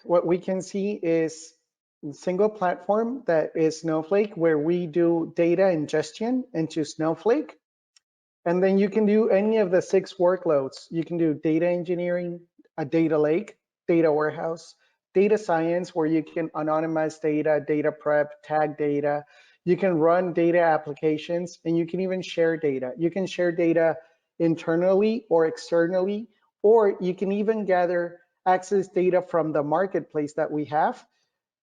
what we can see is a single platform that is Snowflake, where we do data ingestion into Snowflake. And then you can do any of the 6 workloads. You can do data engineering, a data lake, data warehouse, data science, where you can anonymize data, data prep, tag data. You can run data applications, and you can even share data. You can share data internally or externally, or you can even gather access data from the marketplace that we have,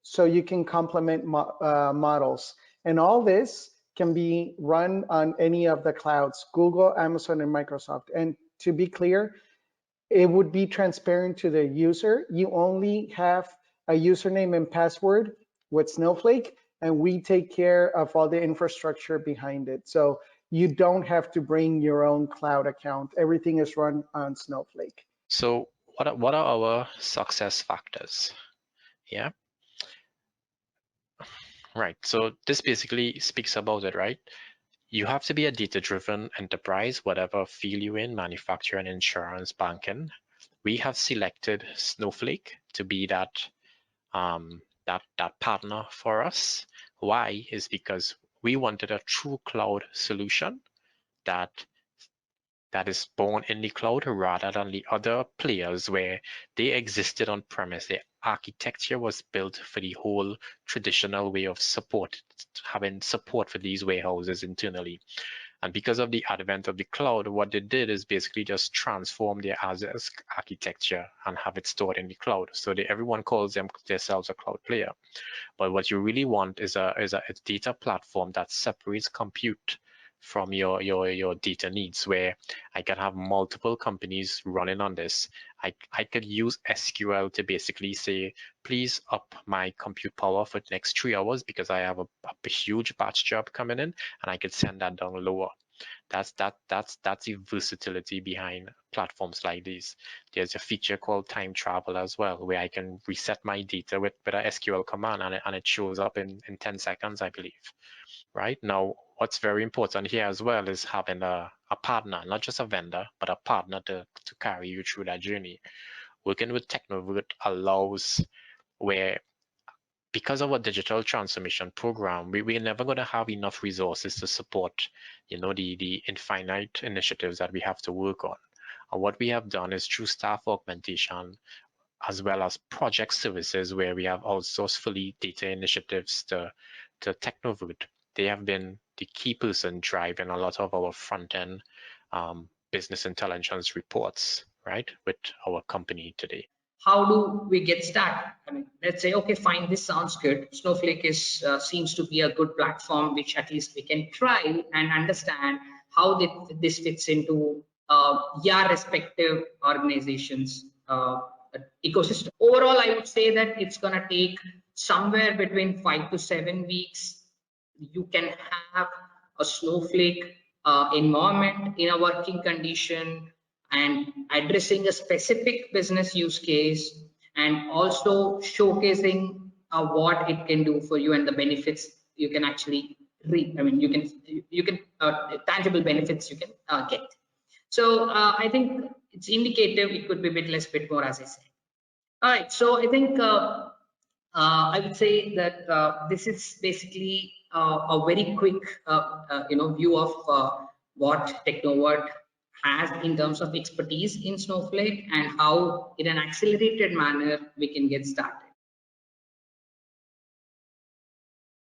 so you can complement models. And all this can be run on any of the clouds, Google, Amazon, and Microsoft. And to be clear, it would be transparent to the user. You only have a username and password with Snowflake, and we take care of all the infrastructure behind it. So you don't have to bring your own cloud account. Everything is run on Snowflake. So what are our success factors? Yeah. Right. So this basically speaks about it, right? You have to be a data-driven enterprise, whatever field you're in, manufacturing, insurance, banking. We have selected Snowflake to be that that partner for us. Why? Is because we wanted a true cloud solution that is born in the cloud rather than the other players where they existed on premise. Their architecture was built for the whole traditional way of having support for these warehouses internally. And because of the advent of the cloud, what they did is basically just transform their as architecture and have it stored in the cloud. So everyone calls themselves a cloud player. But what you really want is a data platform that separates compute from your data needs, where I can have multiple companies running on this. I could use SQL to basically say, please up my compute power for the next 3 hours because I have a huge batch job coming in, and I could send that down lower. That's the versatility behind platforms like these. There's a feature called time travel as well, where I can reset my data with a SQL command, and it shows up in 10 seconds, I believe. Right now, what's very important here as well is having a partner, not just a vendor, but a partner to carry you through that journey. Working with Technovert allows where, because of our digital transformation program, we're never going to have enough resources to support, the infinite initiatives that we have to work on. And what we have done is through staff augmentation, as well as project services, where we have outsourced fully data initiatives to Technovert. They have been the key person driving a lot of our front-end business intelligence reports, right, with our company today. How do we get started? I mean, let's say, okay, fine, this sounds good. Snowflake seems to be a good platform, which at least we can try and understand how this fits into your respective organizations ecosystem. Overall, I would say that it's going to take somewhere between 5 to 7 weeks. You can have a Snowflake environment in a working condition and addressing a specific business use case, and also showcasing what it can do for you and the benefits you can actually reap. I mean, you can tangible benefits you can get. So I think it's indicative. It could be a bit less, bit more, as I said. All right. So I think I would say that this is basically a very quick, view of what Technovert has in terms of expertise in Snowflake and how in an accelerated manner we can get started.